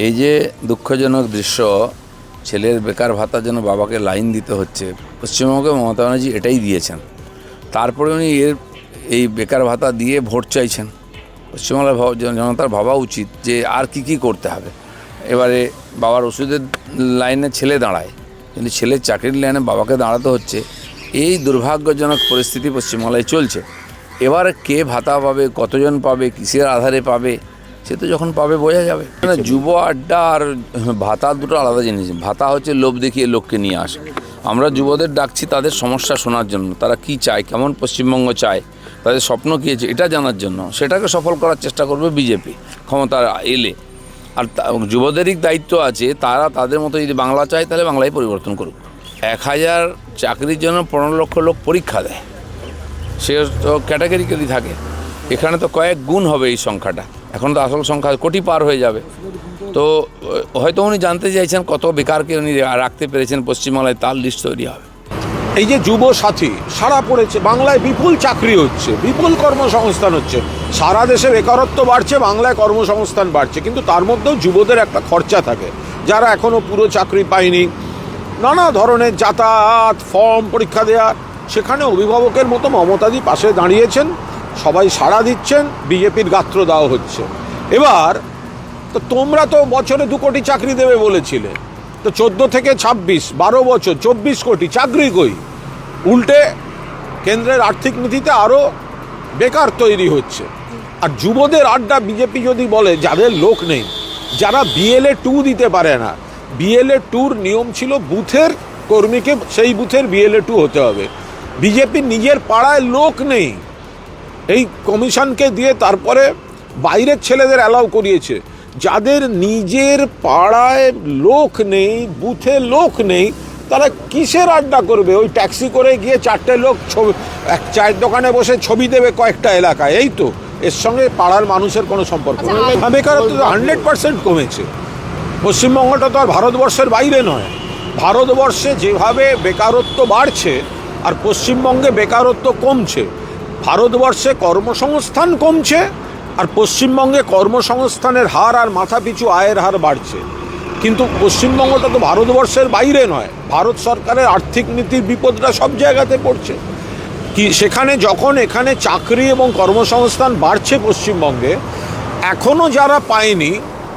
এই যে দুঃখজনক দৃশ্য, ছেলের বেকার ভাতার জন্য বাবাকে লাইন দিতে হচ্ছে, পশ্চিমবঙ্গে মমতা ব্যানার্জি এটাই দিয়েছেন। তারপরে উনি এই বেকার ভাতা দিয়ে ভোট চাইছেন। পশ্চিমবাংলার জনতার ভাবা উচিত যে আর কি করতে হবে। এবারে বাবার ওষুধের লাইনে ছেলে দাঁড়ায়, কিন্তু ছেলের চাকরির লাইনে বাবাকে দাঁড়াতে হচ্ছে। এই দুর্ভাগ্যজনক পরিস্থিতি পশ্চিমবাংলায় চলছে। এবার কে ভাতা পাবে, কতজন পাবে, কিসের আধারে পাবে, সে তো যখন পাবে বোঝা যাবে। যুব আড্ডা আর ভাতা দুটো আলাদা জিনিস। ভাতা হচ্ছে লোভ দেখিয়ে লোককে নিয়ে আসে। আমরা যুবদের ডাকছি তাদের সমস্যা শোনার জন্য, তারা কি চায়, কেমন পশ্চিমবঙ্গ চায়, তাদের স্বপ্ন কী আছে এটা জানার জন্য। সেটাকে সফল করার চেষ্টা করবে বিজেপি ক্ষমতা এলে। আর যুবদেরই দায়িত্ব আছে, তারা তাদের মতো যদি বাংলা চায় তাহলে বাংলায় পরিবর্তন করুক। 1000 চাকরির জন্য 15 লক্ষ লোক পরীক্ষা দেয়, সে তো ক্যাটাগরিক্যালি থাকে। এখানে তো কয়েক গুণ হবে এই সংখ্যাটা। এখন তো আসল সংখ্যা কোটি পার হয়ে যাবে। তো হয়তো উনি জানতে চাইছেন কত বেকারকে উনি রাখতে পেরেছেন পশ্চিমবাংলায়, তার লিস্ট তৈরি হবে। এই যে যুব সাথী সারা পড়েছে, বাংলায় বিপুল চাকরি হচ্ছে, বিপুল কর্মসংস্থান হচ্ছে, সারা দেশে বেকারত্ব বাড়ছে, বাংলায় কর্মসংস্থান বাড়ছে, কিন্তু তার মধ্যেও যুবদের একটা খরচা থাকে। যারা এখনও পুরো চাকরি পায়নি, নানা ধরনের যাতায়াত, ফর্ম পরীক্ষা দেওয়া, সেখানে অভিভাবকের মতো মমতাদি পাশে দাঁড়িয়েছেন, সবাই সাড়া দিচ্ছেন, বিজেপির গাত্র দেওয়া হচ্ছে। এবার তো তোমরা তো বছরে 2 কোটি চাকরি দেবে বলেছিলে, তো 14 থেকে 26 12 বছর 24 কোটি চাকরি কই? উল্টে কেন্দ্রের আর্থিক নীতিতে আরও বেকার তৈরি হচ্ছে। আর যুবদের আড্ডা বিজেপি যদি বলে, যাদের লোক নেই, যারা BLA 2 দিতে পারে না, BLA 2-র নিয়ম ছিল বুথের কর্মীকে সেই বুথের BLA 2 হতে হবে। বিজেপির নিজের পাড়ায় লোক নেই, এই কমিশনকে দিয়ে তারপরে বাইরের ছেলেদের অ্যালাউ করিয়েছে। যাদের নিজের পাড়ায় লোক নেই, বুথে লোক নেই, তারা কিসের আড্ডা করবে? ওই ট্যাক্সি করে গিয়ে 4টে লোক এক চায়ের দোকানে বসে ছবি দেবে কয়েকটা এলাকায়, এই তো। এর সঙ্গে পাড়ার মানুষের কোনো সম্পর্ক নেই। বেকারত্ব তো 100% কমেছে। পশ্চিমবঙ্গটা তো আর ভারতবর্ষের বাইরে নয়। ভারতবর্ষে যেভাবে বেকারত্ব বাড়ছে আর পশ্চিমবঙ্গে বেকারত্ব কমছে, ভারতবর্ষে কর্মসংস্থান কমছে আর পশ্চিমবঙ্গে কর্মসংস্থানের হার আর মাথাপিছু আয়ের হার বাড়ছে। কিন্তু পশ্চিমবঙ্গটা তো ভারতবর্ষের বাইরে নয়। ভারত সরকারের আর্থিক নীতির বিপদটা সব জায়গাতে পড়ছে। কি সেখানে যখন এখানে চাকরি এবং কর্মসংস্থান বাড়ছে পশ্চিমবঙ্গে, এখনও যারা পায়নি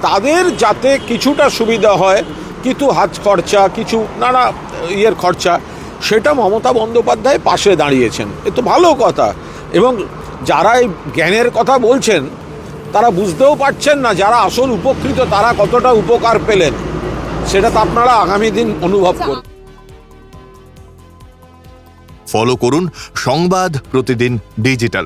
তাদের যাতে কিছুটা সুবিধা হয়, কিছু হাত খরচা, কিছু নানা ইয়ের খরচা, সেটা মমতা বন্দ্যোপাধ্যায় পাশে দাঁড়িয়েছেন। এ তো ভালো কথা। এবং যারা এই জ্ঞানের কথা বলছেন তারা বুঝতেও পারছেন না যারা আসল উপকৃত তারা কতটা উপকার পেলেন, সেটা তো আপনারা আগামী দিন অনুভব করুন। ফলো করুন সংবাদ প্রতিদিন ডিজিটাল।